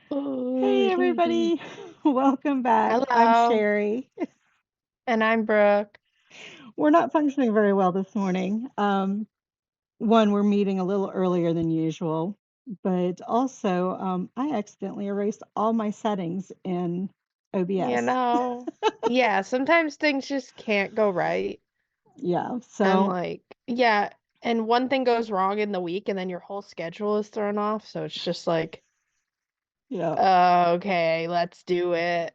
Hey, everybody. Welcome back. I'm Hello, Sherry. and I'm Brooke. We're not functioning very well this morning. One, we're meeting a little earlier than usual, but also I accidentally erased all my settings in You OBS. know, yeah, sometimes things just can't go right. Yeah, And so yeah, and one thing goes wrong in the week, and then your whole schedule is thrown off. So it's just like, yeah, okay, let's do it.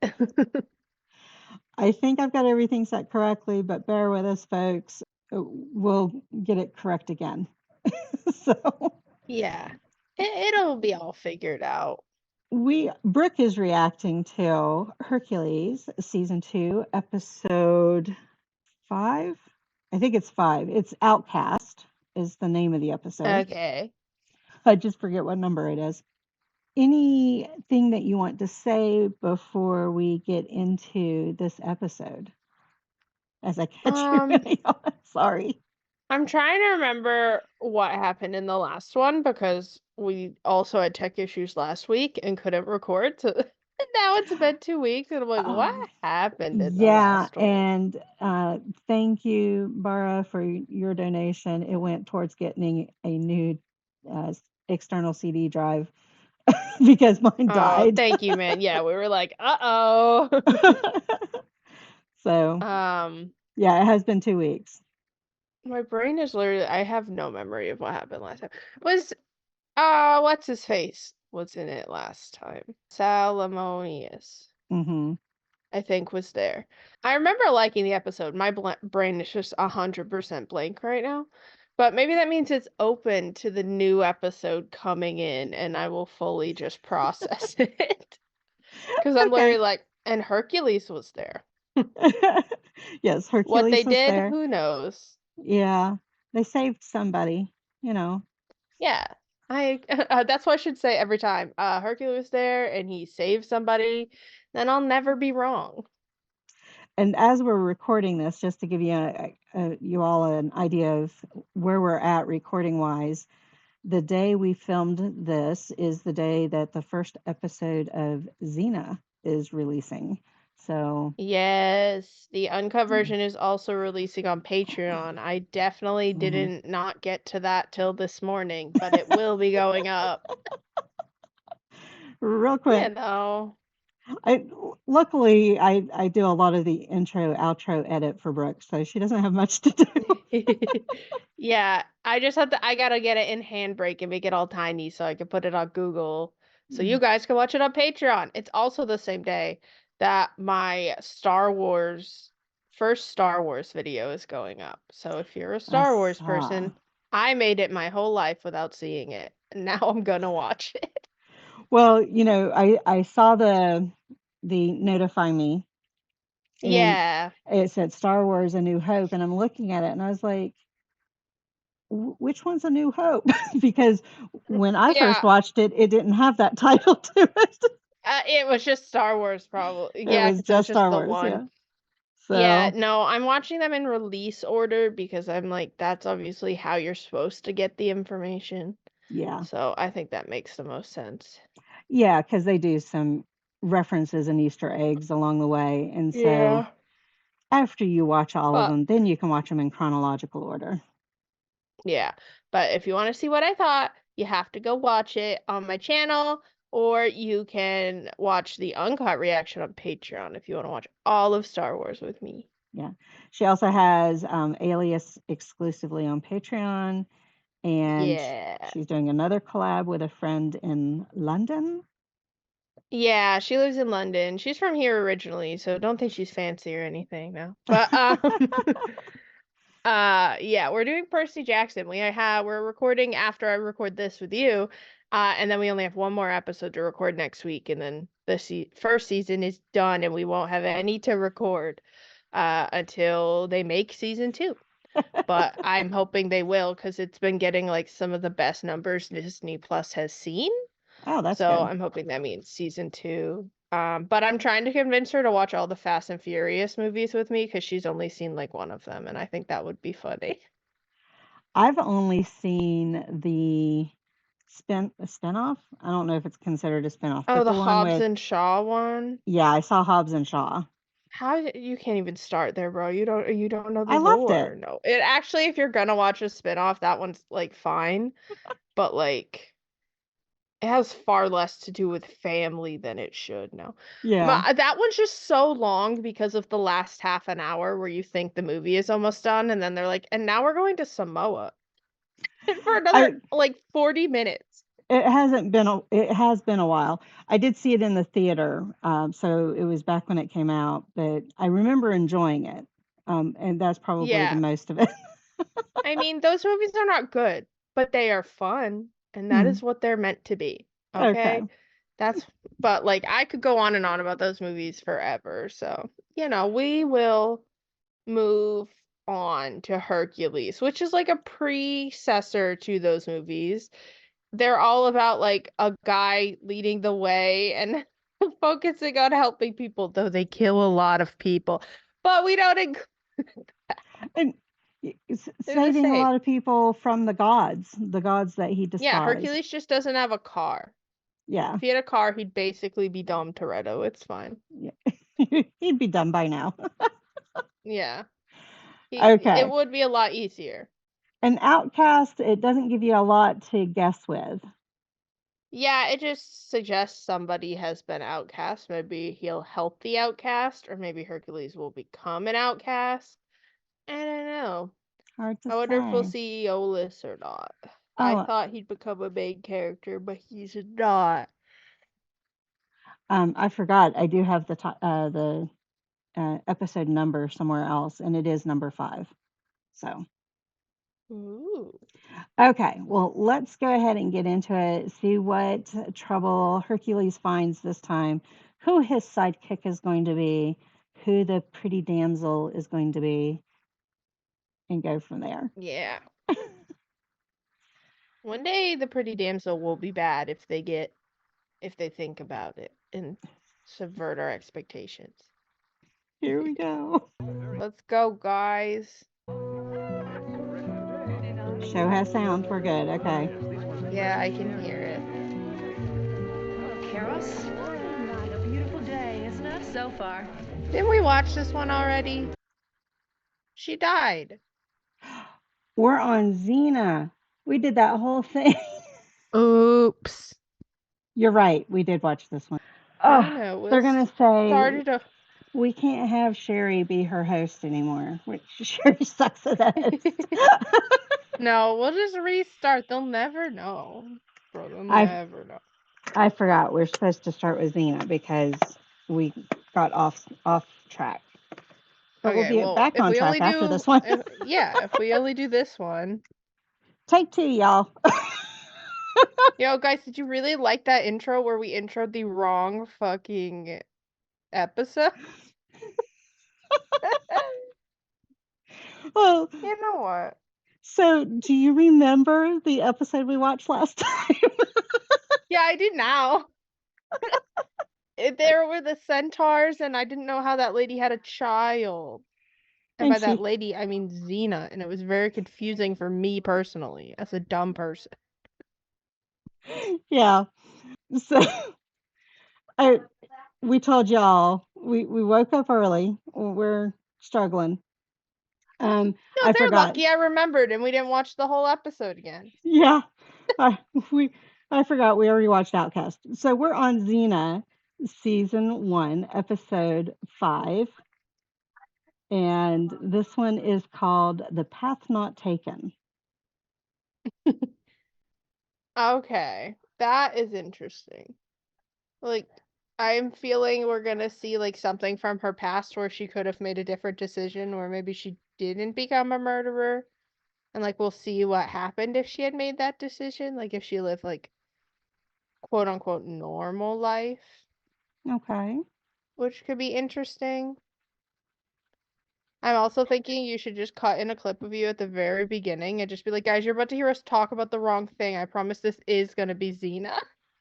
I think I've got everything set correctly, but bear with us, folks. We'll get it correct again. So. Yeah, it'll be all figured out. Brooke is reacting to Hercules season 2, episode 5. I think it's 5. It's Outcast is the name of the episode. Okay. I just forget what number it is. Anything that you want to say before we get into this episode? As I catch you Um, in a sorry. I'm trying to remember what happened in the last one because we also had tech issues last week and couldn't record. So now it's been 2 weeks, and I'm like, what Um, happened in the yeah, last one? and thank you, Bara, for your donation. It went towards getting a new external CD drive because mine Oh, died. thank you, man. Yeah, we were like, uh-oh. So, Um, yeah, it has been 2 weeks. my brain is literally, I have no memory of what happened last time. Was what's his face was in it last time? Salomonius. Hmm. I think was there. I remember liking the episode. My brain is just 100% blank right now. But maybe that means it's open to the new episode coming in and I will fully just process it. Because I'm Okay. literally like, and Hercules was there. Yes, What they Hercules was did, there. who knows? Yeah, they saved somebody, you know. Yeah. I that's what I should say every time. Hercules was there and he saved somebody, then I'll never be wrong. And as we're recording this, just to give you you all an idea of where we're at recording wise, the day we filmed this is the day that the first episode of Xena is releasing. So, Yes, the uncut version is also releasing on Patreon. I definitely mhm. didn't not get to that till this morning, but it will be going up. Real You quick, know. I luckily I do a lot of the intro outro edit for Brooke, so she doesn't have much to do. Yeah, I gotta get it in Handbrake and make it all tiny so I can put it on Google so you guys can watch it on Patreon. It's also the same day that my first Star Wars video is going up. So if you're a I Star Wars saw. person, I made it my whole life without seeing it. And now I'm gonna watch it. Well, I saw the notify me, and Yeah. it said Star Wars: A New Hope, and I'm looking at it, and I was like, which one's A New Hope? Because when I first Yeah. watched it, it didn't have that title to it. It was just Star Wars probably. It Yeah, was because it was just just Star the Wars, one. yeah. Yeah, So, no, I'm watching them in release order because I'm like, that's obviously how you're supposed to get the information. yeah. So I think that makes the most sense. Yeah, because they do some references and Easter eggs along the way. And so Yeah. after you watch all of But them, then you can watch them in chronological order. yeah, but if you want to see what I thought, you have to go watch it on my channel, or you can watch the uncut reaction on Patreon if you want to watch all of Star Wars with me. Yeah. She also has Alias exclusively on Patreon, and Yeah. she's doing another collab with a friend in London. Yeah, she lives in London. She's from here originally, so don't think she's fancy or anything now. But yeah, we're doing Percy Jackson. We're recording after I record this with you. And then we only have one more episode to record next week, and then the first season is done, and we won't have any to record until they make season 2. But I'm hoping they will because it's been getting like some of the best numbers Disney Plus has seen. Oh, that's So good. I'm hoping that means season 2. But I'm trying to convince her to watch all the Fast and Furious movies with me because she's only seen like one of them, and I think that would be funny. I've only seen the a spinoff. I don't know if it's considered a spinoff, Oh, but the the one Hobbs with, and Shaw one. yeah, I saw Hobbs and Shaw. You can't even start there, bro. You don't know the I loved lore. it. No. It actually, if you're gonna watch a spinoff, that one's like fine, but like it has far less to do with family than it should. No. Yeah. That one's just so long because of the last half an hour where you think the movie is almost done, and then they're like, and now we're going to Samoa for another I like 40 minutes. it has been a while. I did see it in the theater, so it was back when it came out, but I remember enjoying it. And that's probably the Yeah. most of it. I mean, those movies are not good, but they are fun, and that Hmm. is what they're meant to be. Okay. Okay? That's but like I could go on and on about those movies forever. So, we will move on to Hercules, which is like a predecessor to those movies. They're all about like a guy leading the way and focusing on helping people, though they kill a lot of people. But we don't include And they're the saving a same. lot of people from the gods that he Yeah, despised. Hercules just doesn't have a car. Yeah. If he had a car, he'd basically be Dom Toretto. It's fine. Yeah. He'd be done by now. Yeah. It Okay. would be a lot easier. An outcast, it doesn't give you a lot to guess with. Yeah, it just suggests somebody has been outcast. Maybe he'll help the outcast, or maybe Hercules will become an outcast. I don't know. Hard to I wonder if we'll say. see Eolus or not. I Oh, thought he'd become a main character, but he's not. I forgot. I do have the episode number somewhere else, and it is number 5. So, Ooh. okay. Well, let's go ahead and get into it. See what trouble Hercules finds this time. Who his sidekick is going to be. Who the pretty damsel is going to be, and go from there. Yeah. One day the pretty damsel will be bad if they think about it and subvert our expectations. Here we go. Let's go, guys. Show has sound. We're good. Okay. Yeah, I can hear it. Keros? Not a beautiful day, isn't it? So far. Didn't we watch this one already? She died. We're on Xena. We did that whole thing. Oops. You're right. We did watch this one. I Oh, know. they're It going to say started a we can't have Sherry be her host anymore, which Sherry sucks at host. No, we'll just restart. They'll never know. Bro, they'll I never know. I forgot we're supposed to start with Xena because we got off track. But we'll Okay, be well, back if on we track only after do this one. if we only do this one. Take 2, y'all. Yo, guys, did you really like that intro where we introed the wrong fucking episode? Well, You know what? so do you remember the episode we watched last time? Yeah, I do now. There were the centaurs, and I didn't know how that lady had a child. And And by that she, lady, I mean Xena, and it was very confusing for me personally, as a dumb person. yeah. So I we told y'all we woke up early. We're struggling. No, I they're forgot. lucky I remembered, and we didn't watch the whole episode again. Yeah, I we I forgot we already watched Outcast. So we're on Xena, season 1, episode 5, and this one is called "The Path Not Taken." Okay, that is interesting. Like, I'm feeling we're gonna see like something from her past where she could have made a different decision, or maybe she didn't become a murderer, and like we'll see what happened if she had made that decision, like if she lived like quote unquote normal life, Okay. which could be interesting. I'm also thinking you should just cut in a clip of you at the very beginning and just be like, guys, you're about to hear us talk about the wrong thing. I promise this is gonna be Xena.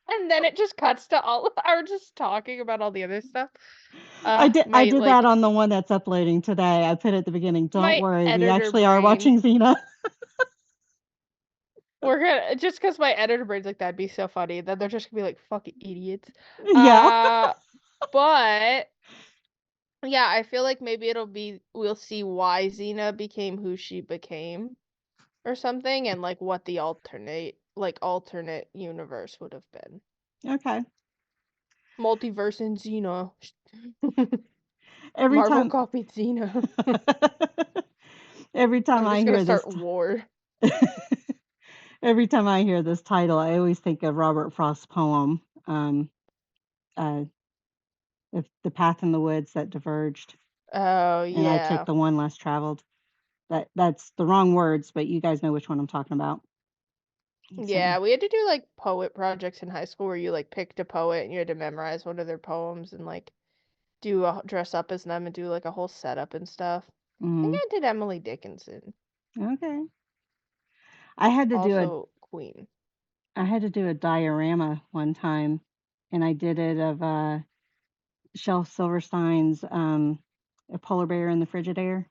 And then it just cuts to all of our just talking about all the other stuff. I My did that on the one that's uploading today. I put at the beginning, "Don't my worry, we editor actually are brain. watching Xena." We're gonna just because my editor brain's like that'd be so funny. Then they're just gonna be like fucking idiots. Yeah. But yeah, I feel like maybe we'll see why Xena became who she became or something, and like what the alternate universe would have been. Okay. Multiverse in Xena. Every Marvel time copied Xena. every time I'm I just gonna hear this start war. every time I hear this title, I always think of Robert Frost's poem, uh, The Path in the Woods That Diverged, Oh and I take yeah. the one less traveled. That's the wrong words, but you guys know which one I'm talking about. Yeah, So, we had to do like poet projects in high school where you like picked a poet and you had to memorize one of their poems and like dress up as them and do like a whole setup and stuff. I think mm, I did Emily Dickinson, okay. I had to do a also Queen. I had to do a diorama one time, and I did it of Shel Silverstein's A Polar Bear in the Frigidaire.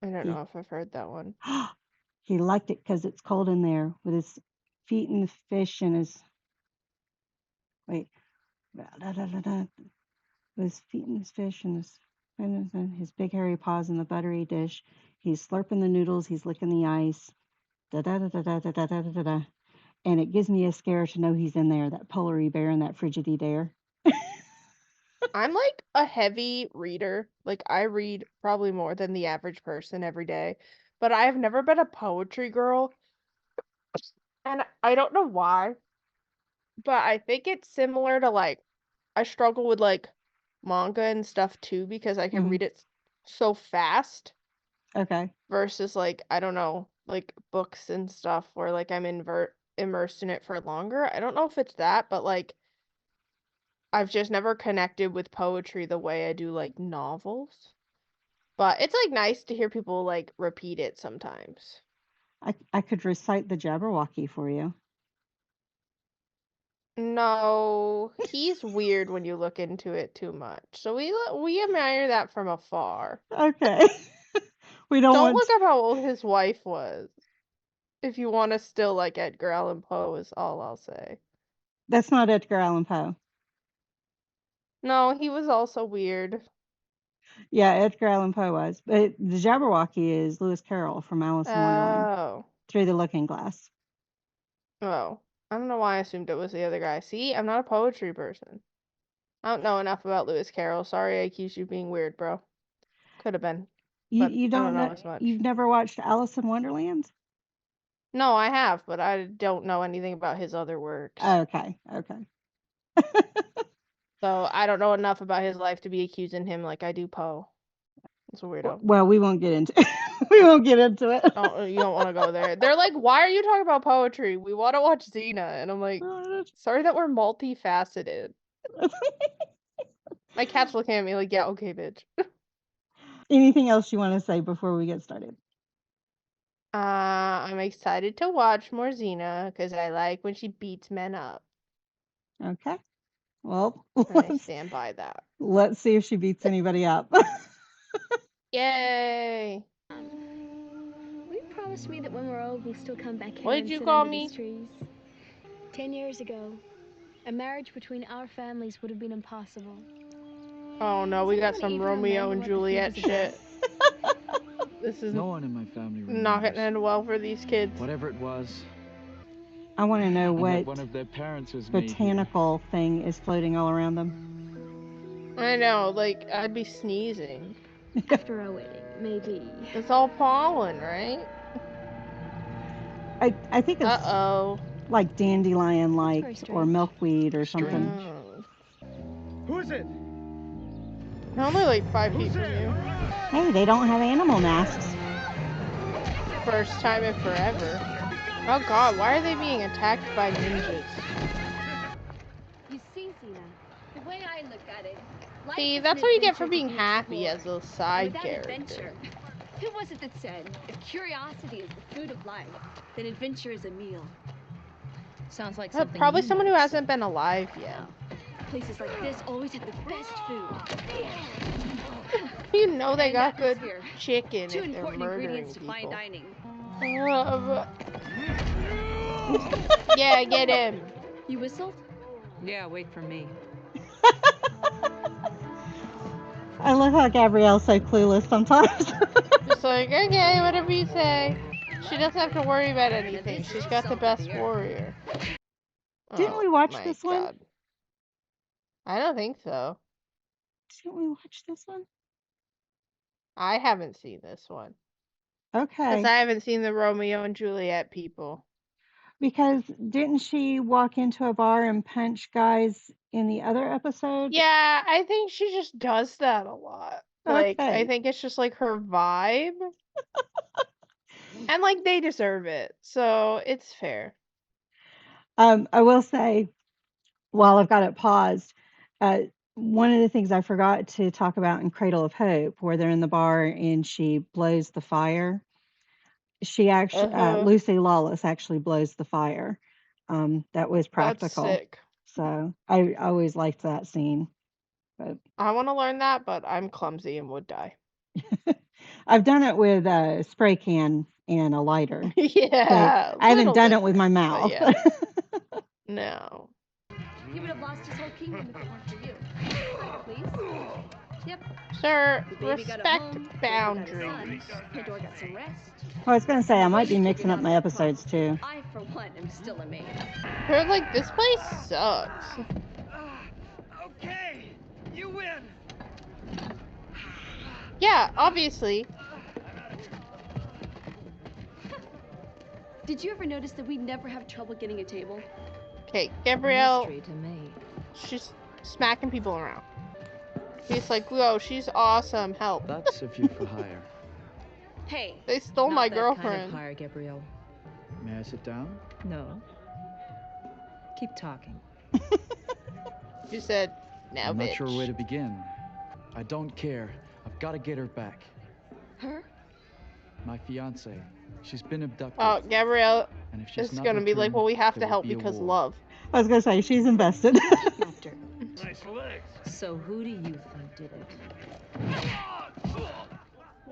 I don't He know if I've heard that one. he liked it because it's cold in there with his feet in the fish and his wait da, da, da, da, with his feet in his fish and his big hairy paws in the buttery dish. He's slurping the noodles. He's licking the ice. Da da da da da da da da da da. And it gives me a scare to know he's in there. That polar bear in that Frigidaire. I'm like a heavy reader. Like I read probably more than the average person every day, but I have never been a poetry girl, and I don't know why, but I think it's similar to like I struggle with like manga and stuff too because I can Hmm. read it so fast Okay. versus like I don't know, like books and stuff where like I'm immersed in it for longer. I don't know if it's that, but like I've just never connected with poetry the way I do like novels. But it's like nice to hear people like repeat it sometimes. I could recite the Jabberwocky for you. No, he's weird when you look into it too much. So we admire that from afar. Okay. We don't Don't want. look up how old his wife was. If you want to still like Edgar Allan Poe is all I'll say. That's not Edgar Allan Poe. No, he was also weird. Yeah, Edgar Allan Poe was, but the Jabberwocky is Lewis Carroll from Alice in Wonderland. Oh. Through the Looking Glass. Oh. I don't know why I assumed it was the other guy. See, I'm not a poetry person. I don't know enough about Lewis Carroll. Sorry I accused you of being weird, bro. Could have been. But You I don't don't know know? as much. You've never watched Alice in Wonderland? No, I have, but I don't know anything about his other works. Okay. Okay. So I don't know enough about his life to be accusing him like I do Poe. It's a weirdo. Well, we won't get into we won't get into it. You don't want to go there. They're like, why are you talking about poetry? We want to watch Xena. And I'm like, sorry that we're multifaceted. My cat's looking at me like, yeah, okay, bitch. Anything else you want to say before we get started? I'm excited to watch more Xena because I like when she beats men up. Okay. Well, And I stand by that. let's see if she beats anybody up. Yay! Will you promise me that when we're old, we'll still come back here What did and you sit call under me? these trees? 10 years ago, a marriage between our families would have been impossible. Oh no, we got Does some anyone even Romeo remember and what the Juliet feud was shit. This is No one in my family not remembers. gonna end well for these kids. Whatever it was, I want to know and that what one of their parents was made here. botanical thing is floating all around them. I know, like, I'd be sneezing. After our wedding, maybe. It's all pollen, right? I think it's Uh-oh. like dandelion That's very like or strange. milkweed or something. Oh. Who is it? I'm only like 5 feet from you. Hey, they don't have animal masks. First time in forever. Oh god, why are they being attacked by ninjas? You see, Xena, the way I look at it, life See, is that's an what you get for adventure to being be happy explored. as a side Without character. adventure, who was it that said, if curiosity is the food of life, then adventure is a meal? Sounds like But something probably you someone know. who hasn't been alive yet. Places like this always have the best food. You know they And got good atmosphere. chicken Two if they're important murdering ingredients to fine people. dining. Yeah, get him. You whistled? Yeah, wait for me. I love how Gabrielle's so clueless sometimes. Just like, okay, whatever you say. She doesn't have to worry about anything. She's got the best warrior. Didn't Oh, we watch my this one? God. I don't think so. Didn't we watch this one? I haven't seen this one. Because Okay. I haven't seen the Romeo and Juliet people. Because didn't she walk into a bar and punch guys in the other episode? Yeah, I think she just does that a lot. Like, I Okay. think it's just like her vibe. And like they deserve it. So it's fair. I will say, while I've got it paused, one of the things I forgot to talk about in Cradle of Hope, where they're in the bar and she blows the fire. She actually, Lucy Lawless actually blows the fire. That was That's practical. sick. So I always liked that scene. But I want to learn that, but I'm clumsy and would die. I've done it with a spray can and a lighter. Yeah, But I haven't little done it with different, my but mouth. yeah. No. He would have lost his whole kingdom if it weren't for you. Please? Yep. Sir, The baby got a respect home, Jacob got a boundaries. son, Pandora got some rest. I was going to say, I might be Nobody mixing up figured my out that episodes too. I, for one, am still a maid. They're like, this place sucks. Okay, you win. Yeah, obviously. Did you ever notice that we never have trouble getting a table? Okay, Gabrielle, Mystery to me. she's smacking people around. He's like, whoa, she's awesome, help. That's a view for hire. Hey, They stole Not my that girlfriend. kind of hire, Gabrielle. May I sit down? No. Keep talking. She said, now I'm bitch. not sure where to begin. I don't care. I've got to get her back. her? My fiance. She's been abducted. Oh, Gabrielle and if she's is not gonna be like, returned, well, we have there to will help be a because war. love. I was going to say, she's invested. After. Nice legs. So who do you think did it?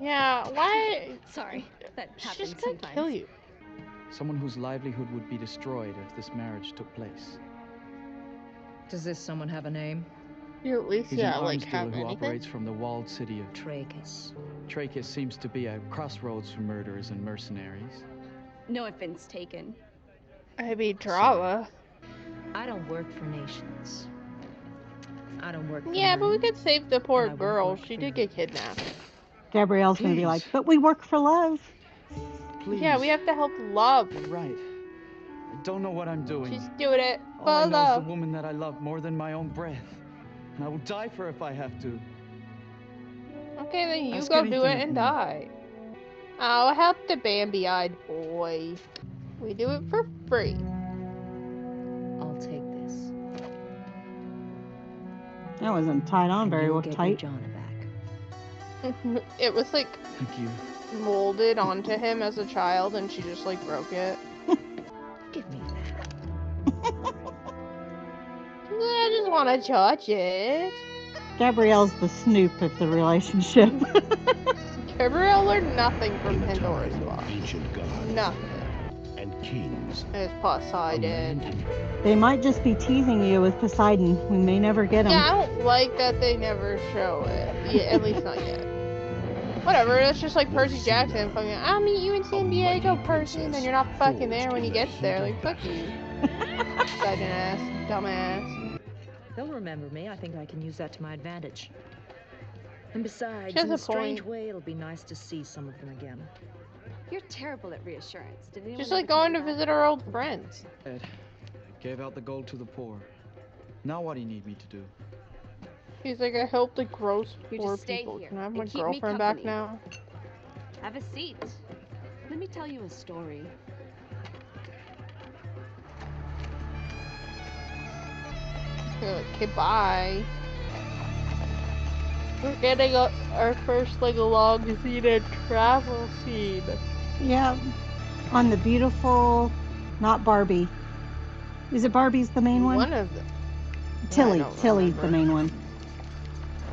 Yeah, why? Sorry, that She's happens just gonna sometimes. kill you. Someone whose livelihood would be destroyed if this marriage took place. Does this someone have a name? You at least, He's yeah, an like, arms dealer have who anything? operates from the walled city of Trachis. Trachis seems to be a crossroads for murderers and mercenaries. No offense taken. I mean, drama. I don't work for nations. I don't work for Yeah, but we money. could save the poor And I won't girl. work She for did you. get kidnapped. Gabrielle's going to be like, Please. but we work for love. Please. Yeah, we have to help love. You're right. I don't know what I'm doing. She's doing it All for I know is love. the woman that I love more than my own breath. And I will die for her if I have to. Okay, then you Ask go do anything it of and me. die. I'll help the Bambi-eyed boy. We do it for free. I'll take this. That wasn't tied on And very you'll well get your tight. Jana back. It was like Thank you. molded onto him as a child and she just like broke it. Give me that. I just want to touch it. Gabrielle's the snoop of the relationship. Gabrielle learned nothing from In a Pandora's time box. of ancient gods Nothing. and kings, It's a Poseidon. land in They might just be teasing you with Poseidon. We may never get him. Yeah, I don't like that they never show it. Yeah, at least not yet. Whatever, it's just like Percy Jackson fucking, I'll meet you in San Diego, mighty Percy, and then princess you're not fucking forged there when in he the gets there. heat Like, of fuck battle. you. Poseidon ass, dumbass. They'll remember me. I think I can use that to my advantage. And besides, She has in a a strange point. way, it'll be nice to see some of them again. You're terrible at reassurance. Did anyone Just ever like tell going you to that? visit our old friends. Ed, gave out the gold to the poor. Now what do you need me to do? He's like, I help the gross You poor just stay people. here Can I have and my keep me girlfriend back company. now? Have a seat. Let me tell you a story. Okay, bye. We're getting our first like long Xena travel scene. Yeah. On the beautiful, not Barbie. Is it Barbie's the main one? One of them. Tilly. I don't Tilly's the remember. main one.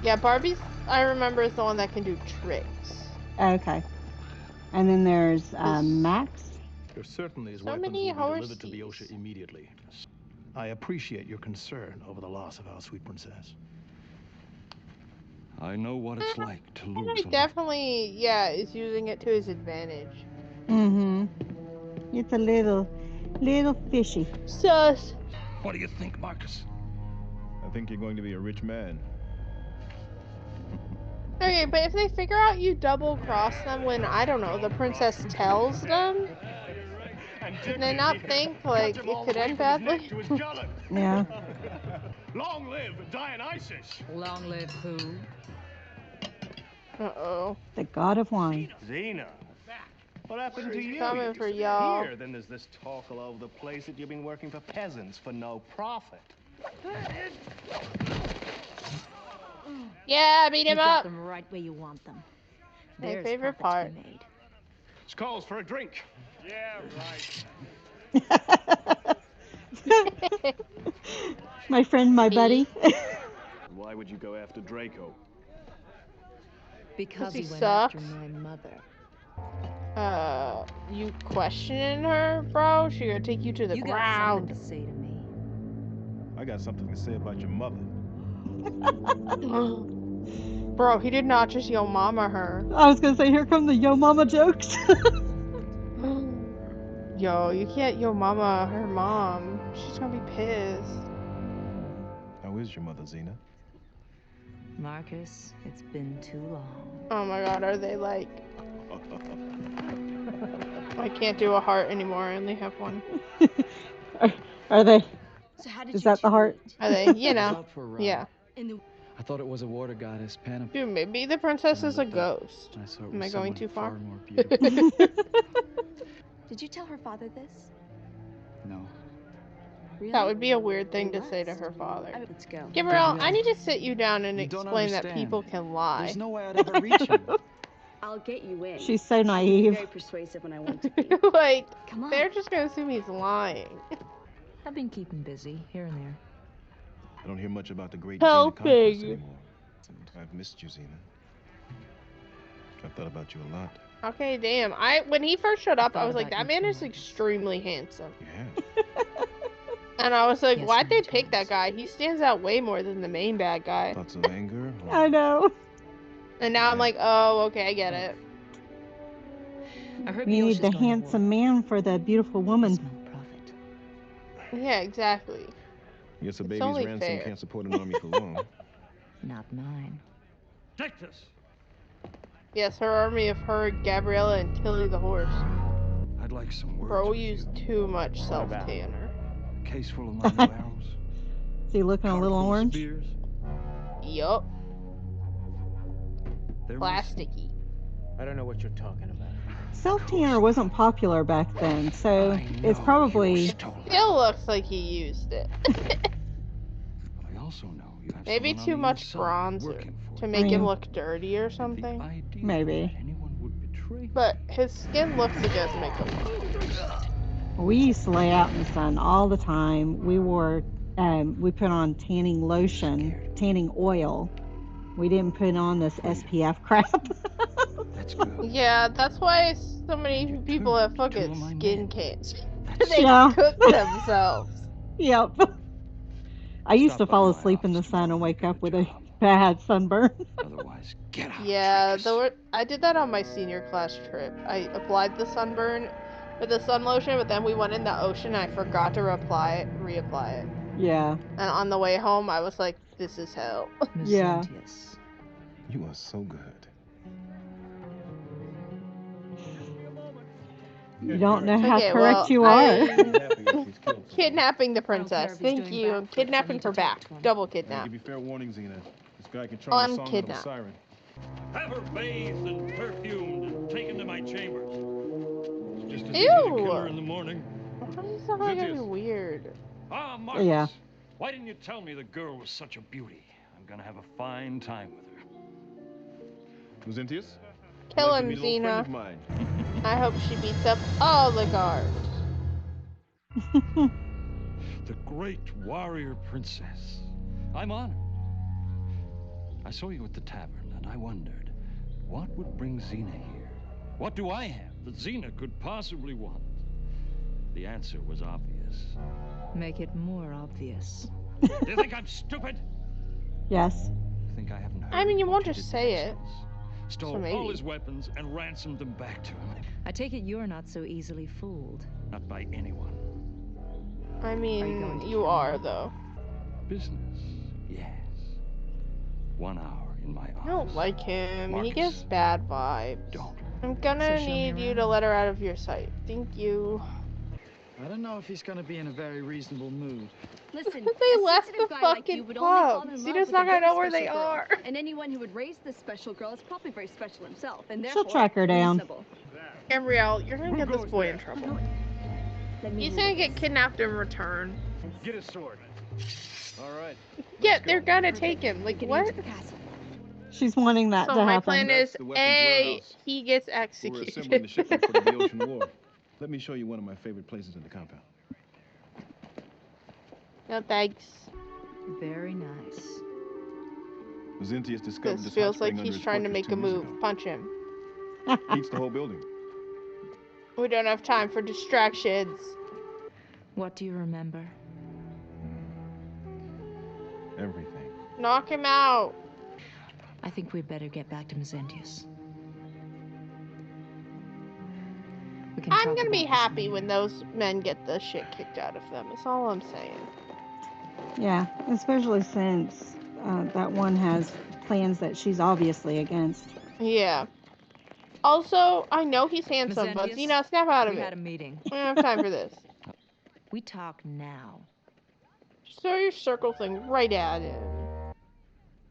Yeah, Barbie's, I remember, is the one that can do tricks. Okay. And then there's Max. There certainly is So weapons many will be delivered to the horses. Osha immediately. I appreciate your concern over the loss of our sweet princess. I know what it's like to lose He definitely, is using it to his advantage. Mm-hmm. It's a little fishy. Sus. What do you think, Marcus? I think you're going to be a rich man. Okay, but if they figure out you double cross them when, I don't know, the princess tells them, do they not think, like, it could end badly? Yeah. Long live Dionysus! Long live who? Uh-oh. The god of wine. Xena, what happened to you? Coming You for disappeared. y'all. Then there's this talk all over the place that you've been working for peasants for no profit. Yeah, beat You him got up. them right where you want them. My There's favorite profit to part. be made. This calls for a drink. Yeah, right. My friend, my buddy. Why would you go after Draco? Because he he went sucks. after my mother. You questioning her, bro? She gonna take you to the You got ground. something to say to me. I got something to say about your mother. Bro, he did not just yo mama her. I was gonna say, here come the yo mama jokes. Yo, you can't yo mama her mom. She's gonna be pissed. How is your mother, Xena? Marcus, it's been too long. Oh my god, are they like... I can't do a heart anymore, I only have one. Are they? So how did Is you that the two heart? meet? Are they, you I was know? out for a ride. Yeah. In the I thought it was a water goddess, Panam. Dude, maybe the princess is a looked up, ghost. I saw it Am was I going someone too far? more beautiful. Did you tell her father this? No. Really? That would be a weird thing to You say to must. her father. Let's go. Gabrielle, Gabrielle, I need to sit you down and you don't explain that understand. people can lie. There's no way I'd ever reach you. I'll get you in. She's so I can be naive. very persuasive when I want to be. Like, Come on. they're just gonna assume he's lying. I've been keeping busy, here and there. I don't hear much about the great Helping. Xena conquest anymore. I've missed you, Xena. I've thought about you a lot. Okay, damn. When he first showed up, I thought was like, about that you man too, is Marcus. extremely handsome. Yeah. And I was like, Yes, why'd they many pick that times. guy? He stands out way more than the main bad guy. Thoughts of anger? or- I know. And now I'm like, oh, okay, I get it. I heard We the need ocean's the going to war. handsome man for the beautiful woman. Smell profit. Yeah, exactly. I guess a It's baby's only ransom fair. can't support an army for long. Not mine. Take this. Yes, her army of her, Gabriella, and Tilly the horse. I'd like some words Bro with used you. too much self-tanner. A case full of my new arrows. Is he looking a Cart little full of orange? spears. Yup. They're my Plasticky. I don't know what you're talking about. Self-tanner wasn't popular back then, so I it's know probably... you stole them. Still looks like he used it. But I also know you have Maybe someone too on the much inside bronzer working for to you. make him Mm. look dirty or And the something. idea Maybe. that anyone would betray me. But his skin looks against makeup. We used to lay out in the sun all the time. We put on tanning lotion, tanning oil. We didn't put on this SPF crap. That's good. Yeah, that's why so many You people have turned two fucking of my skin men. cancer. That's They Yeah. cook themselves. Yep. I used to Stop by fall my asleep in the office sun and tomorrow wake and up get with a a job. bad sunburn. Otherwise, get out. Yeah, Trickus. I did that on my senior class trip. I applied the sunburn with the sun lotion, but then we went in the ocean and I forgot to reapply it. Yeah. And on the way home, I was like, this is hell. Yeah. Misentius. You are so good. You don't know how Okay, correct well, you are. Kidnapping the I don't care princess. if he's Thank doing you. backflips, I Kidnapping need to her talk back. to him. Double I'll kidnap. give you fair warning, Xena. This guy can charm the song out of a Unkidnap. siren. Have her bathed and perfumed and taken to my chambers. It's just as Ew. easy to kill her in the morning. Why is that gonna be Zintius. weird? Ah, Marcus. Yeah. Why didn't you tell me the girl was such a beauty? I'm gonna have a fine time with her. Luzentius? Kill Like to him, meet an old friend Xena. of mine. I hope she beats up all the guards. The great warrior princess. I'm honored. I saw you at the tavern, and I wondered what would bring Xena here. What do I have that Xena could possibly want? The answer was obvious. Make it more obvious. Do you think I'm stupid? Yes. Think I haven't heard I mean, you what won't did just to say his it. house. Stole So all maybe. his weapons and ransomed them back to him. I take it you're not so easily fooled. Not by anyone. I mean, going to you kill are, me? though. Business, yes. 1 hour in my office. I don't like him. He Marcus, gives bad vibes. don't. I'm gonna So show me need you to around. let her out of your sight. Thank you. I don't know if he's gonna be in a very reasonable mood. Listen, They a left sensitive the guy like fucking you would only fall pub. in love Xena's with not a gonna very know where they special girl. are. And anyone who would raise this special girl is probably very special himself, and She'll therefore track her down. reasonable. Gabrielle, you're gonna Who get this goes boy there? in trouble. Let me He's move gonna it. get kidnapped in return. Get his sword. All right. Yeah, let's go. they're gonna take him. Like, Getting what? into the castle. She's wanting that So to my happen. plan That's is, the weapons A, warehouse. he gets Where we're assembling the executed. shipment for the Boeotian War. Let me show you one of my favorite places in the compound. No thanks. Very nice. Xentius discovered This this hot feels like spring under he's his trying to fortress make a 2 years move. ago. Punch him. Heats the whole building. We don't have time for distractions. What do you remember? Everything. Knock him out. I think we'd better get back to Mezentius. We can I'm talk gonna be about this happy later. when those men get the shit kicked out of them. That's all I'm saying. Yeah, especially since that one has plans that she's obviously against. Yeah. Also, I know he's handsome, but Mezentius, Xena, snap out of we it. had a meeting. I don't have time for this. We talk now. Just throw your circle thing right at him.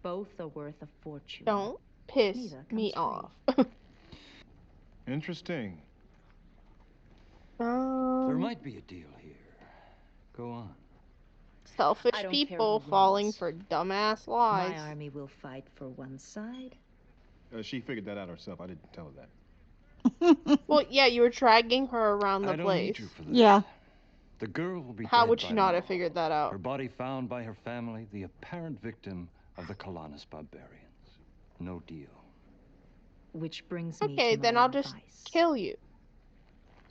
Both are worth a fortune. Don't piss Neither me comes off. Interesting. There Um, might be a deal here. Go on. selfish I don't care people who falling wins. for dumbass My lies. army will fight for one side. She figured that out herself. I didn't tell her that. Well, yeah, you were dragging her around the I don't place. need you for that. Yeah. The girl will be How dead would by she not have tomorrow. figured that out? Her body found by her family, the apparent victim of the Colonus barbarians. No deal. Which brings me Okay, to then my I'll just advice. kill you.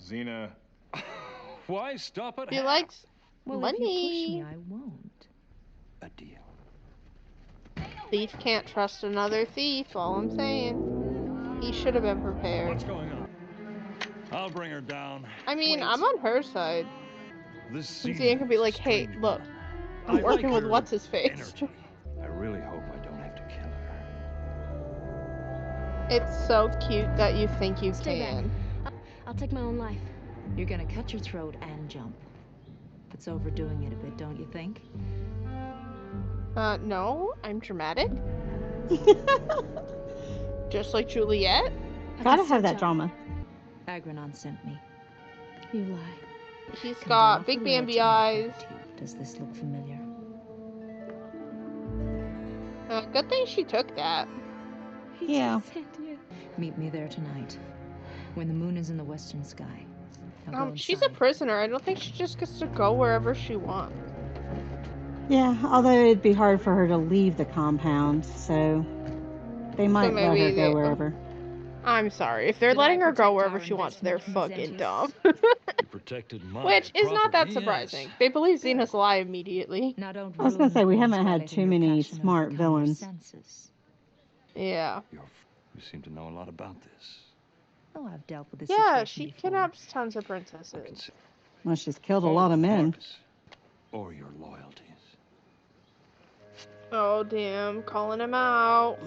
Xena. Why stop at He half? likes Well, if you push money. me, I won't. A deal. Thief can't trust another thief, all I'm saying. He should have been prepared. What's going on? I'll bring her down. I mean, Wait. I'm on her side. This Xena Xena can be is a like, hey, strange look, woman. I'm I working like with her what's-his-face. energy. I really hope I don't have to kill her. It's so cute that you think you Stay back. can. I'll take my own life. You're gonna cut your throat and jump. That's overdoing it a bit, don't you think? No, I'm dramatic. Just like Juliet. I Gotta can have that still jump. drama. Agrenon sent me. You lie. He's Can got go big off the ledge Bambi and eyes. hurt you. Does this look familiar? Good thing she took that. Yeah. Meet me there tonight, when the moon is in the western sky. Now go She's a inside. prisoner. I don't think she just gets to go wherever she wants. Yeah, although it'd be hard for her to leave the compound, so they might let maybe her go they- wherever. I'm sorry. If they're Did I letting her go protect wherever our she wants, they're investment, fucking Mezentius? dumb. You protected my Which is not that property, surprising. yes. They believe Xena's lie immediately. Now don't I was gonna ruin say, we things haven't by had letting too your many passion smart overcome your villains. senses. Yeah. You seem to know a lot about this. Oh, I've dealt with this Yeah, situation she before. kidnaps tons of I can princesses. see. Well, she's killed a lot of men. Marcus, or your loyalties. Oh, damn. Calling him out.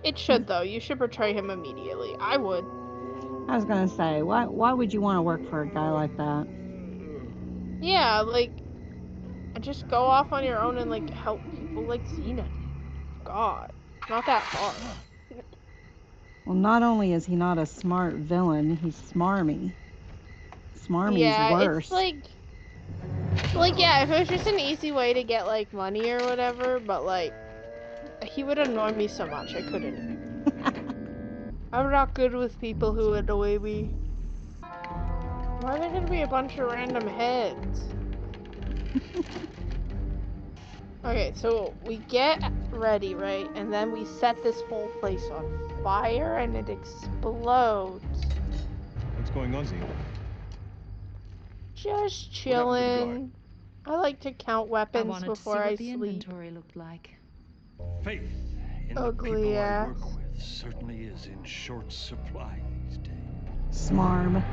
It should, though. You should betray him immediately. I would. I was gonna say, why would you want to work for a guy like that? Yeah, like, just go off on your own and, like, help people like Xena. God. Not that hard. Well, not only is he not a smart villain, he's smarmy. Smarmy's Yeah, worse. it's like, yeah, if it was just an easy way to get, like, money or whatever, but, like, he would annoy me so much, I couldn't. I'm not good with people who annoy me. Why are there gonna be a bunch of random heads? Okay, so we get ready, right? And then we set this whole place on fire and it explodes. What's going on, Xena? Just What happened to the chilling. I like to count I weapons wanted to see before I what the sleep. inventory looked like. Faith in Ugly the people I ass. work with certainly is in short supply these days. Smarm.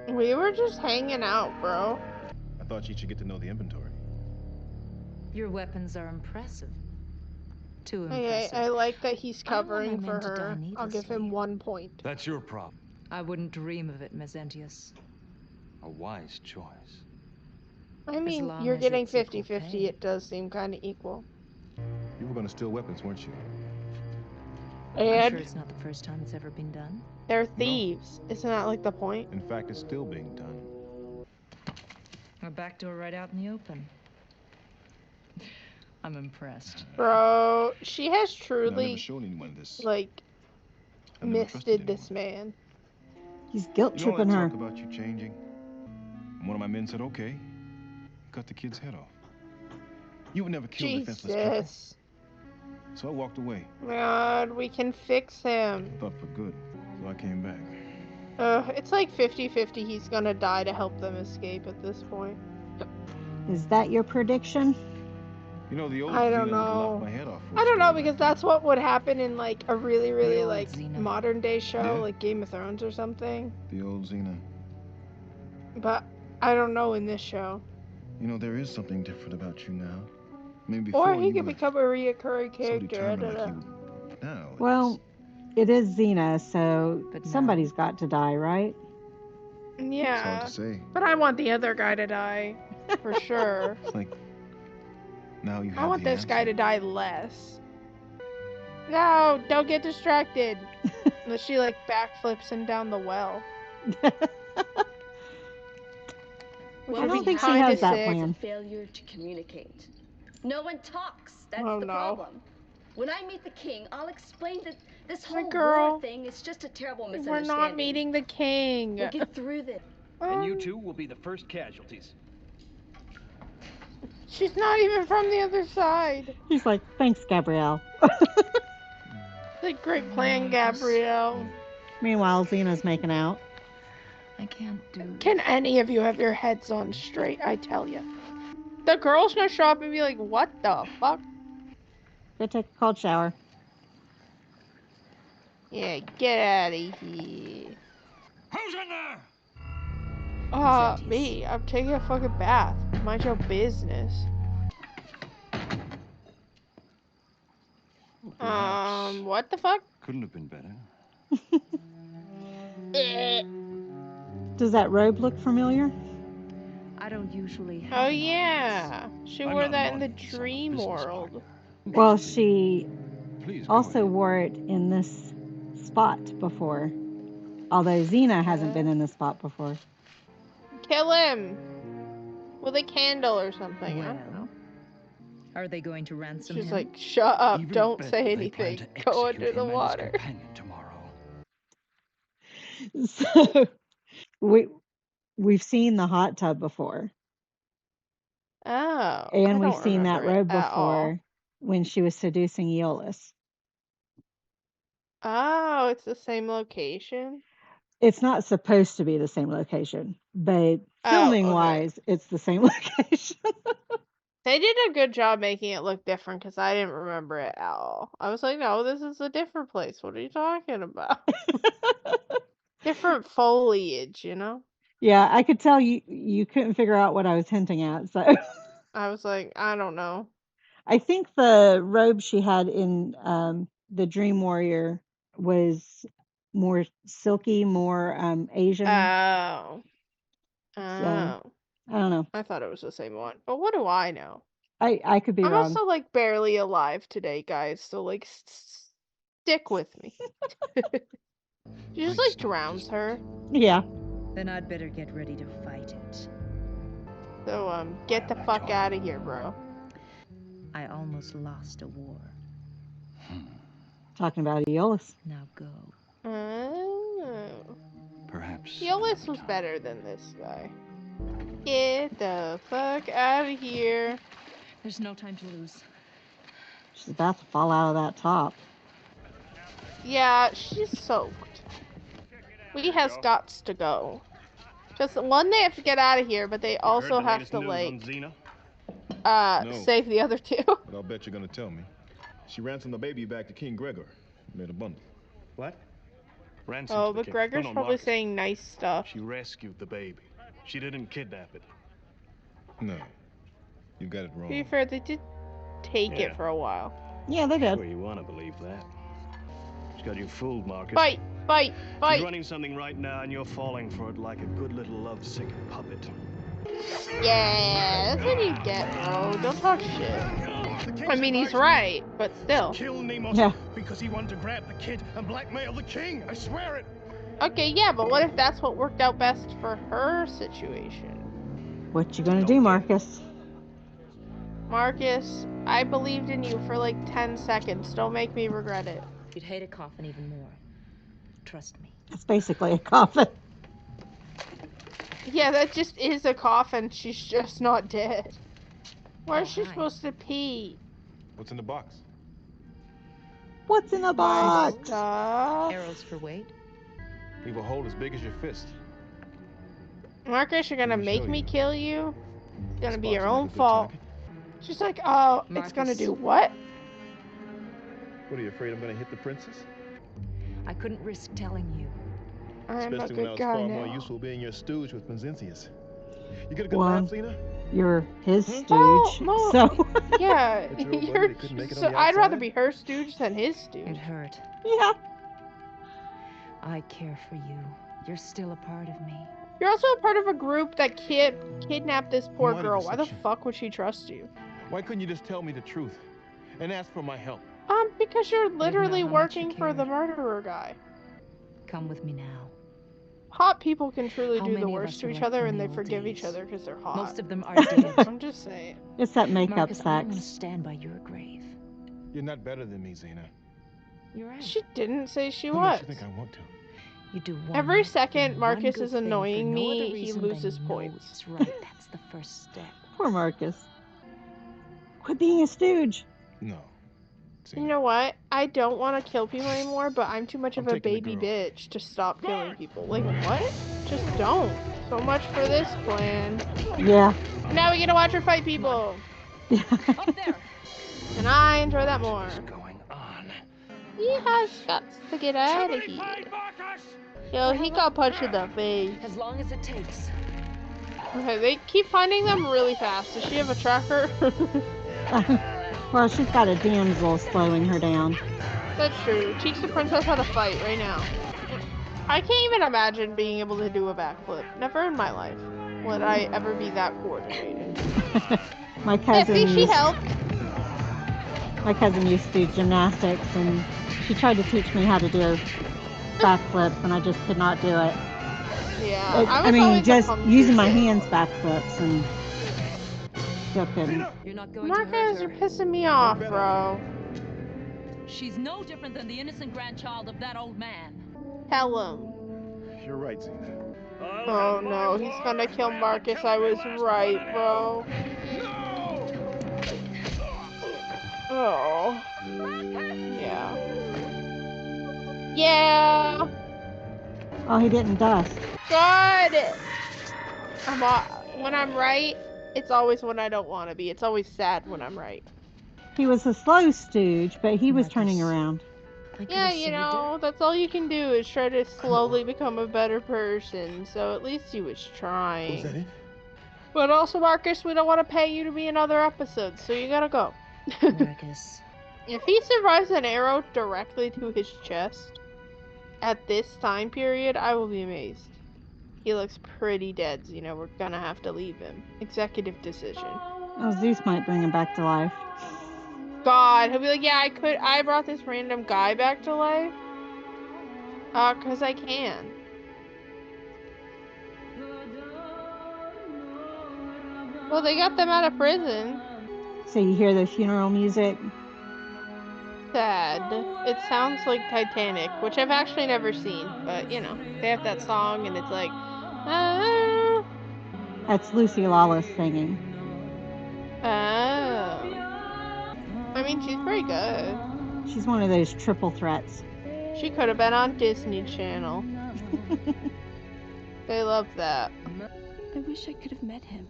We were just hanging out, bro. I thought you should get to know the inventory. Your weapons are impressive. Too Okay, impressive. I like that he's I don't want my covering for men to die her. I'll give him needlessly. 1 point. That's your problem. I wouldn't dream of it, Mesentius. A wise choice. I mean, long you're as getting it's equal 50-50. pay. It does seem kind of equal. You were going to steal weapons, weren't you? I'm And sure it's not the first time it's ever been done. they're thieves. Isn't that like the point? In fact, it's still being done. A back door right out in the open. I'm impressed. Bro, she has And I've never truly, shown anyone this. like, I've never trusted misted this anyone. man. He's guilt You know all tripping that her. talk about you changing? And one of my men said, okay, cut the kid's head off. You would never kill defenseless people. Jesus. So I walked away. God, we can fix him. Thought for good. So I came back. It's like 50-50 he's gonna die to help them escape at this point. Is that your prediction? You know, the old I Xena don't would know. lop my head off for a I don't know, story because like that's what would happen in like a really, really old like Xena. modern day show, Yeah. like Game of Thrones or something. that. The old Xena. But I don't know in this show. You know, there is something different about you now. Maybe before Or he you could were become a reoccurring so character. I determined don't like know. you. Now, Well, it is Xena, so But now- somebody's got to die, right? it's hard Yeah. to say. But I want the other guy to die. For sure. It's like now you have I want the this guy answer. to die less. No, don't get distracted. Unless she like backflips him down the well. Which I would don't be think she kinda has that sick. plan. Failure to communicate. No one talks. That's Oh, the no. problem. When I meet the king, I'll explain that this My whole girl. war thing is just a terrible We're misunderstanding. not meeting the king. We'll get through this. And you two will be the first casualties. She's not even from the other side. He's like, thanks, Gabrielle. Like, great plan, Gabrielle. Meanwhile, Xena's making out. I can't do. Can any of you have your heads on straight? I tell you. The girl's gonna show up and be like, what the fuck? Go take a cold shower. Yeah, get out of here. Who's in there? Me. I'm taking a fucking bath. Mind your business. Perhaps. What the fuck? Couldn't have been better. Does that robe look familiar? I don't usually have Oh an yeah. She I'm wore not that in the wanting to sound a dream business world. partner. Well, she Please go also ahead. wore it in this spot before. Although Xena hasn't been in this spot before. Kill him! With a candle or something. I don't Well, know. Are they going to ransom She's him? like, shut up, Even don't better, say they plan anything. to Go execute under the him and his water. companion tomorrow. So we've seen the hot tub before. Oh. I And we've don't seen that remember it robe at all. before when she was seducing Aeolus. Oh, it's the same location? It's not supposed to be the same location, but Oh, filming okay. wise, it's the same location. They did a good job making it look different because I didn't remember it at all. I was like, no, this is a different place. What are you talking about? Different foliage, you know? Yeah, I could tell you couldn't figure out what I was hinting at. So I was like, I don't know. I think the robe she had in the Dream Warrior was more silky, more Asian. Oh. So Oh. I don't know. I thought it was the same one. But what do I know? I could be I'm wrong. also like barely alive today, guys. So like stick with me. She just like drowns her. Yeah. Then I'd better get ready to fight it. So get the fuck out of here, bro. I almost lost a war. Talking about Aeolus. Now go. Oh. Perhaps. Aeolus was better than this guy. Get the fuck out of here. There's no time to lose. She's about to fall out of that top. Yeah, she's soaked. We has gots to go. Just one, they have to get out of here, but they also have to like save the other two. But I'll bet you're gonna tell me. She ransomed the baby back to King Gregor. Made a bundle. What? Ransom Oh, to the but king. Gregor's No, probably Marcus. saying nice stuff. She rescued the baby. She didn't kidnap it. No. You got it To wrong. be fair, they did take it for a while. Yeah, they did. Sure you want to believe that. She's got you fooled, Marcus. Fight! Fight! Fight! She's running something right now, and you're falling for it like a good little lovesick puppet. Yeah, that's what you get, bro. Don't talk shit. I mean, he's right, but still. Kill Nemos Yeah. because he wanted to grab the kid and blackmail the king. I swear it. Okay, yeah, but what if that's what worked out best for her situation? What you gonna do, Marcus? Marcus, I believed in you for like 10 seconds. Don't make me regret it. You'd hate a coffin even more. Trust me. It's basically a coffin. Yeah, that just is a coffin. She's just not dead. Where is she hi. supposed to pee? What's in the box? What's in the box? Stuff. Arrows for weight? Leave a hole as big as your fist. Marcus, you're gonna Let me make show me you. kill you? It's gonna be Spot's your like a own good fault. target. She's like, oh, it's gonna Marcus. do what? What, are you afraid I'm gonna hit the princess? I couldn't risk telling you. I'm a Especially when I good was guy far more now. useful being your stooge with Penzincius. You get a good Well, laugh, Xena? You're his stooge, Well, so yeah, But your old buddy, you're, they couldn't make it on so the I'd rather outside? be her stooge than his It stooge. hurt. yeah. I care for you. You're still a part of me. You're also a part of a group that kidnapped this poor wanted girl. Why the deception. fuck would she trust you? Why couldn't you just tell me the truth and ask for my help? Because you're literally how much you working for the cared. murderer guy. Come with me now. Hot people can truly How do the many of worst us to are each left other from and the they old forgive each days? other because they're hot. Most of them are dead. I'm just saying. It's that makeup Marcus, I want to sex. stand by your grave. You're not better than me, Xena. You're right. She didn't say she Who was. makes you think I want to? You do one Every thing, second one Marcus good is thing for annoying no me, other he reason loses than you know points. it's right. That's the first step. Poor Marcus. Quit being a stooge. No. Xena. You know what? I don't want to kill people anymore, but I'm too much I'm of a taking the baby girl. bitch to stop killing people. Like, what? Just don't. So much for this plan. Yeah. Now we get to watch her fight people. Up there. And I enjoy that more. What's going on? He has guts to get out of here. Yo, he got punched in the face. As long as it takes. Okay, they keep finding them really fast. Does she have a tracker? Well, she's got a damsel slowing her down. That's true. Teach the princess how to fight right now. I can't even imagine being able to do a backflip. Never in my life would I ever be that coordinated. My cousin Effie, she used, helped. my cousin used to do gymnastics, and she tried to teach me how to do backflips, and I just could not do it. Yeah, I was mean, always a just clumsy using my kid. hands backflips, and still couldn't. You're not going Marcus, to hurt you're her. pissing me off, bro. She's no different than the innocent grandchild of that old man. Tell him. You're right, Xena. Oh no, he's gonna kill Marcus. I was right, bro. Oh. Yeah. Yeah. Oh, he didn't dust. Good. When I'm right, it's always when I don't want to be. It's always sad when I'm right. He was a slow stooge, but he was turning Marcus. around. I could Yeah, have you saved know, that's all you can do is try to slowly become a better person. So at least he was Was that trying. it? But also, Marcus, we don't want to pay you to be in other episodes, so you gotta go. her. Marcus. If he survives an arrow directly to his chest at this time period, I will be amazed. He looks pretty dead, you know, we're gonna have to leave him. Executive decision. Oh, Zeus might bring him back to life. God, he'll be like, yeah, I brought this random guy back to life. 'Cause I can. Well, they got them out of prison. So you hear the funeral music? Sad. It sounds like Titanic, which I've actually never seen, but you know, they have that song and it's like, ah. That's Lucy Lawless singing. Oh. I mean, she's pretty pretty good. She's one of those triple threats. She could have been on Disney Channel. They love that. I wish I could have met him.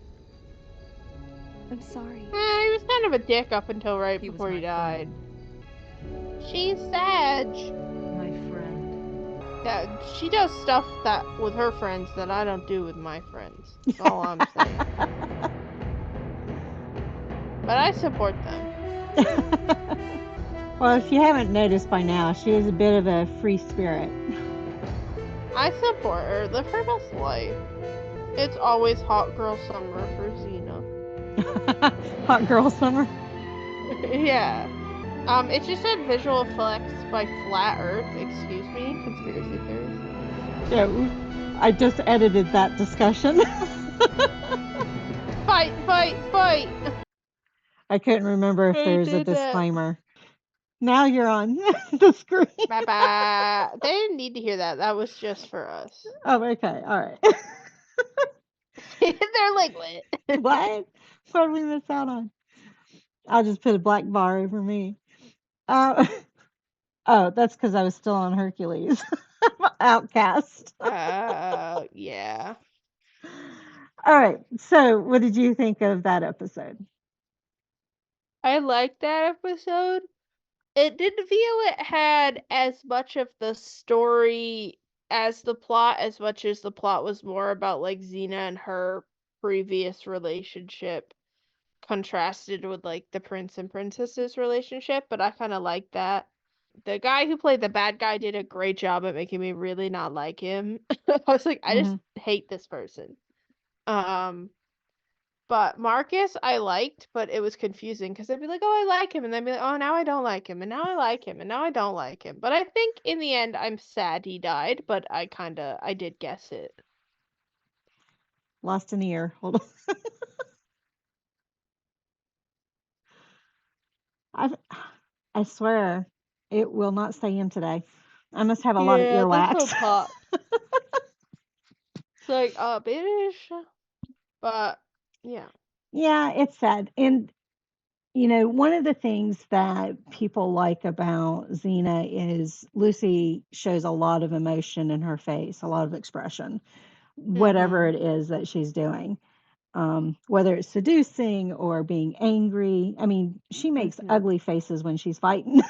I'm sorry. He was kind of a dick up until right He was before he my died. friend. She's Sag. My friend. Yeah, she does stuff that with her friends that I don't do with my friends. That's all I'm saying. But I support them. Well, if you haven't noticed by now, she is a bit of a free spirit. I support her. Live her best life. It's always hot girl summer for Xena. Hot girl summer. Yeah. It just said visual effects by Flat Earth. Excuse me, conspiracy theories. Yeah, I just edited that discussion. Fight, fight, fight! I couldn't remember if I there's a did that. disclaimer. Now you're on the screen. Bye-bye. They didn't need to hear that. That was just for us. Oh, okay. All right. They're like, what? What? What did we miss out on? I'll just put a black bar over me. Oh, that's because I was still on Hercules. Outcast. Yeah. All right. So, what did you think of that episode? I liked that episode. It didn't feel it had as much of the story as the plot, as much as the plot was more about like Xena and her previous relationship contrasted with like the prince and princess's relationship, but I kind of like that. The guy who played the bad guy did a great job at making me really not like him. I was like, I just hate this person. But Marcus I liked, but it was confusing because I'd be like, oh, I like him, and then I'd be like, oh, now I don't like him, and now I like him, and now I don't like him. But I think in the end, I'm sad he died, but I did guess it. Lost an ear. Hold on. I swear, it will not stay in today. I must have a lot of earwax. Pop. It's like bitch, but yeah. Yeah, it's sad. And one of the things that people like about Xena is Lucy shows a lot of emotion in her face, a lot of expression, whatever it is that she's doing. Whether it's seducing or being angry. I mean, she makes ugly faces when she's fighting.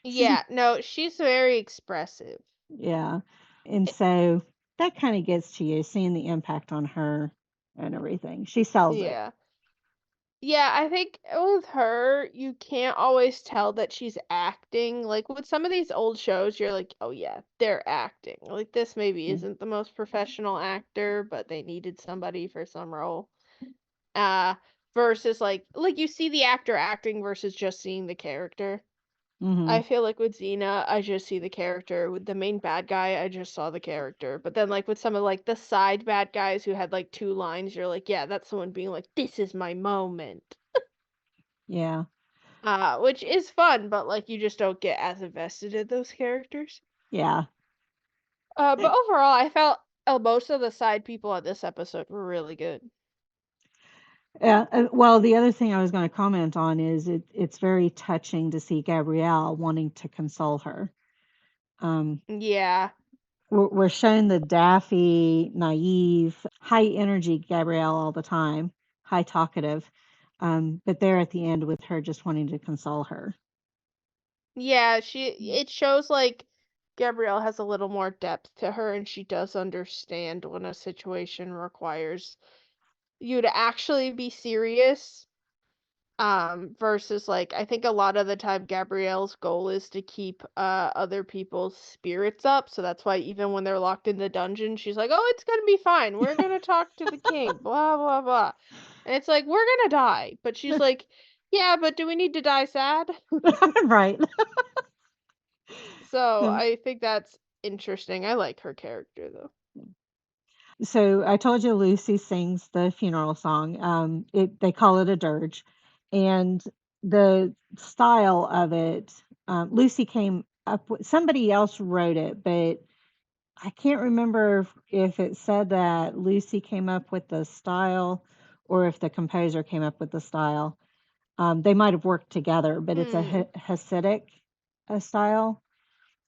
Yeah, no, she's very expressive. Yeah. And so that kind of gets to you, seeing the impact on her and everything. She sells it. Yeah, I think with her, you can't always tell that she's acting. Like with some of these old shows, you're like, oh yeah, they're acting. Like this maybe isn't the most professional actor, but they needed somebody for some role. Versus like you see the actor acting versus just seeing the character. I feel like with Xena, I just see the character. With the main bad guy, I just saw the character. But then like with some of like the side bad guys who had like 2 lines, you're like, yeah, that's someone being like, this is my moment. Yeah. Which is fun, but like you just don't get as invested in those characters. Yeah. But overall, I felt most of the side people on this episode were really good. Yeah. Well, the other thing I was going to comment on is it's very touching to see Gabrielle wanting to console her. Yeah. We're shown the daffy, naive, high energy Gabrielle all the time, high talkative. But there at the end with her just wanting to console her. Yeah, it shows like Gabrielle has a little more depth to her, and she does understand when a situation requires you to actually be serious. Versus like I think a lot of the time Gabrielle's goal is to keep other people's spirits up. So that's why even when they're locked in the dungeon, she's like, oh, it's gonna be fine. We're gonna talk to the king, blah blah blah. And it's like, we're gonna die. But she's like, yeah, but do we need to die sad? Right. So I think that's interesting. I like her character though. So I told you Lucy sings the funeral song. They call it a dirge, and the style of it, Lucy came up with. Somebody else wrote it, but I can't remember if it said that Lucy came up with the style or if the composer came up with the style. They might have worked together, but it's a Hmm. Hasidic style.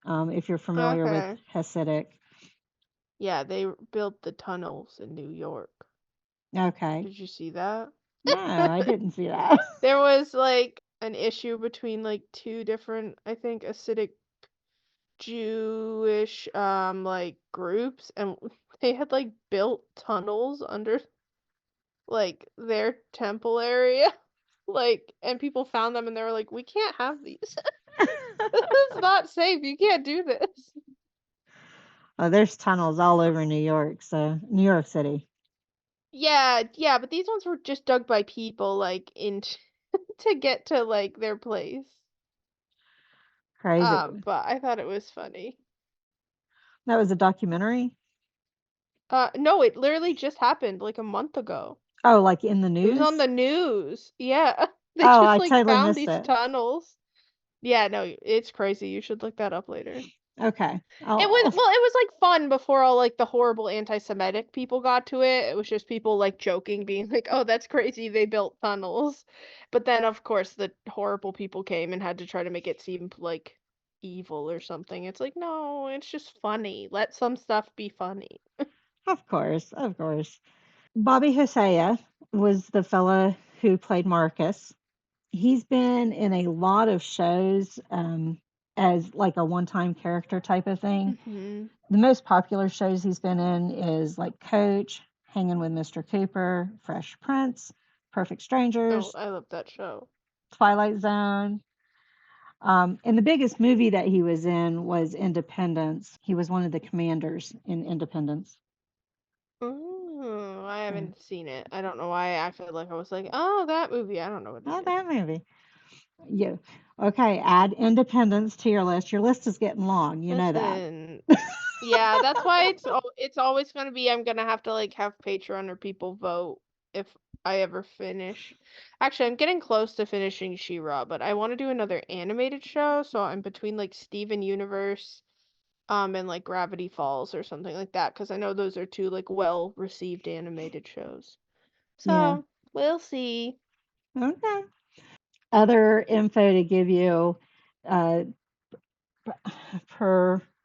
If you're familiar with Okay. Hasidic. Yeah, they built the tunnels in New York. Okay. Did you see that? No, I didn't see that. There was like an issue between like two different, I think, Hasidic Jewish like groups, and they had like built tunnels under like their temple area. Like, and people found them and they were like, we can't have these. This is not safe. You can't do this. Oh, there's tunnels all over New York, so New York City. Yeah, but these ones were just dug by people like in to get to like their place. Crazy. But I thought it was funny. That was a documentary? No, it literally just happened like a month ago. Oh, like in the It was on news? the news. Yeah. They Oh, just I like totally found missed these it. tunnels. Yeah, no, it's crazy. You should look that up later. Okay. It was well, it was like fun before all like the horrible anti-Semitic people got to it. It was just people like joking, being like, "Oh, that's crazy. They built tunnels." But then of course the horrible people came and had to try to make it seem like evil or something. It's like, "No, it's just funny. Let some stuff be funny." Of course, of course. Bobby Hosea was the fella who played Marcus. He's been in a lot of shows as like a one-time character type of thing. Mhm. The most popular shows he's been in is like Coach, Hanging with Mr. Cooper, Fresh Prince, Perfect Oh, Strangers, I love that show. Twilight Zone. And the biggest movie that he was in was Independence. He was one of the commanders in Independence. Oh, I So, haven't seen it. I don't know why I acted like I was like, "Oh, that movie." I don't know what it oh, is. that movie. Yeah. Okay, add Independence to your list. Your list is getting long. You know that. Listen, yeah, that's why it's always gonna be I'm gonna have to like have Patreon or people vote if I ever finish. Actually, I'm getting close to finishing She-Ra, but I want to do another animated show, so I'm between like Steven Universe, and like Gravity Falls or something like that, because I know those are two like well-received animated shows. Yeah. So we'll see. Okay. Other info to give you, uh,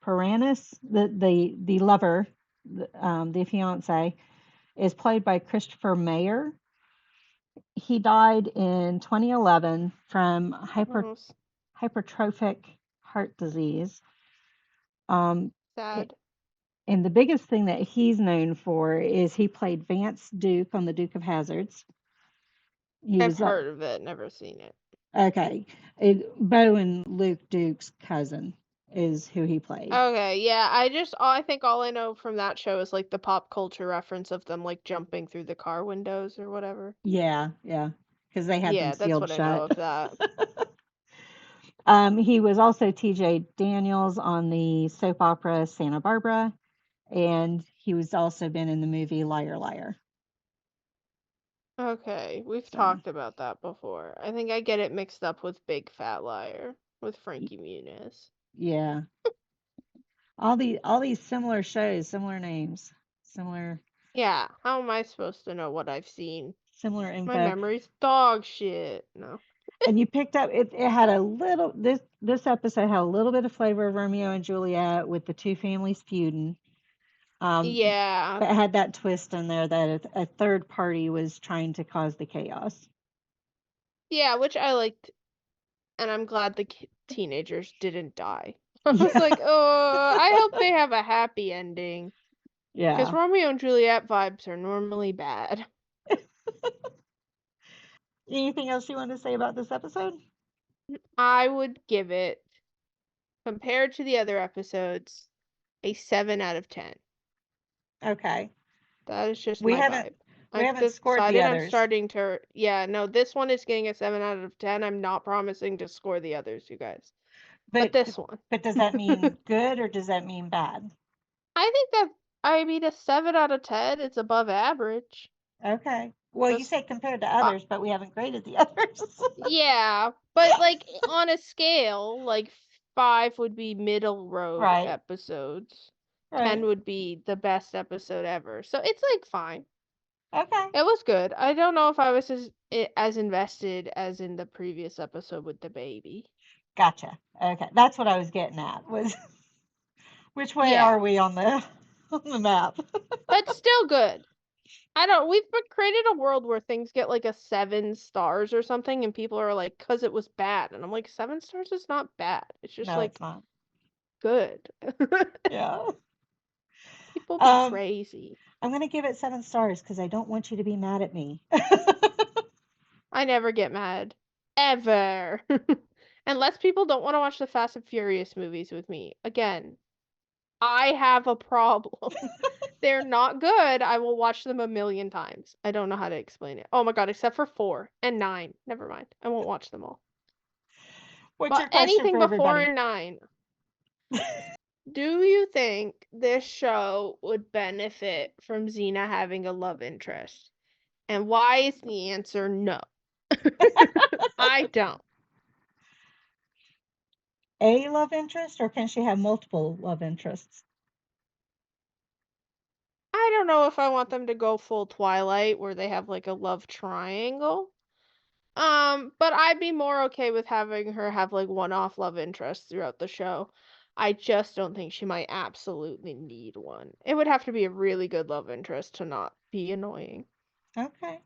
Piranus, the lover, the fiance, is played by Christopher Mayer. He died in 2011 from Oh, hypertrophic heart disease. Um, a- sad. and the biggest thing that he's known for is he played Vance Duke on The Duke of Hazards. He I've was heard of it, never seen it. okay. Bo and Luke Duke's cousin is who he played. Okay, yeah, I think all I know from that show is like the pop culture reference of them like jumping through the car windows or whatever. Yeah, yeah, because they had them Yeah, that's sealed what I know shut. of that. He was also TJ Daniels on the soap opera Santa Barbara, and he was also been in the movie Liar Liar. Okay, we've So, talked about that before. I think I get it mixed up with Big Fat Liar with y- Frankie Muniz. yeah, all these similar shows, similar names, similar Yeah, how am I supposed to know what I've seen? similar My info. memory's dog shit. No. And you picked up it had a little this episode had a little bit of flavor of Romeo and Juliet with the two families feuding. Um, Yeah, but it had that twist in there that a third party was trying to cause the chaos. yeah, which I liked, and I'm glad the teenagers didn't die. I was Yeah. like, oh, I hope they have a happy ending. Because Yeah. Romeo and Juliet vibes are normally bad. Anything else you want to say about this episode? I would give it, compared to the other episodes, a 7 out of 10. Okay. That is just We my haven't vibe. we I've haven't scored the decided I'm others. starting to. Yeah, no, this one is getting a 7 out of 10. I'm not promising to score the others, you guys. But But this one. but does that mean good or does that mean bad? I think that, I mean, a 7 out of 10 is above average. Okay. Well, you Because, say compared to others, but we haven't graded the others. yeah, but like on a scale, like 5 would be middle road Right. episodes. 10 Right. would be the best episode ever. So it's like fine. Okay. It was good. I don't know if I was as invested as in the previous episode with the baby. Gotcha. Okay. That's what I was getting at, was which way Yeah. are we on the map? But still good. We've created a world where things get like a 7 stars or something, and people are like, because it was bad. And I'm like, 7 stars is not bad. It's just No, like it's not. good. Yeah. People be crazy. I'm going to give it 7 stars because I don't want you to be mad at me. I never get mad. Ever. Unless people don't want to watch the Fast and Furious movies with me. Again, I have a problem. They're not good. I will watch them a million times. I don't know how to explain it. Oh my god, except for 4 and 9. Never mind. I won't watch them all. What's your But question anything for before everybody? 9. Do you think this show would benefit from Xena having a love interest? And why is the answer no? I don't. A love interest, or can she have multiple love interests? I don't know if I want them to go full Twilight where they have like a love triangle. But I'd be more okay with having her have like one-off love interests throughout the show. I just don't think she might absolutely need one. It would have to be a really good love interest to not be annoying. Okay.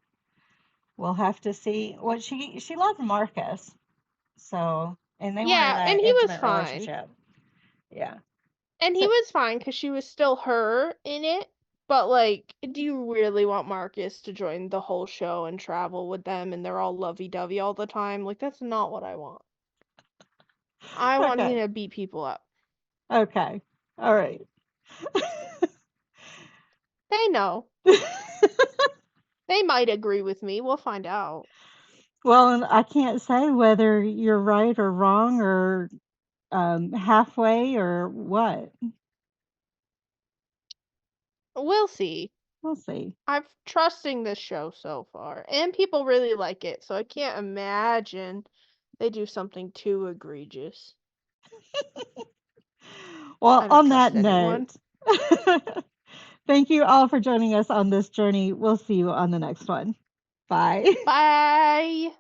We'll have to see. What she loved Marcus. So, and they were in Yeah, an and he was intimate fine. relationship. Yeah. And he was fine because she was still her in it. But like, do you really want Marcus to join the whole show and travel with them and they're all lovey-dovey all the time? Like, that's not what I want. I want Okay. him to beat people up. Okay. All right. They know. They might agree with me. We'll find out. Well, and I can't say whether you're right or wrong or halfway or what. We'll see. We'll see. I'm trusting this show so far, and people really like it, so I can't imagine they do something too egregious. Well, I don't on trust that anyone. note, thank you all for joining us on this journey. We'll see you on the next one. Bye. Bye.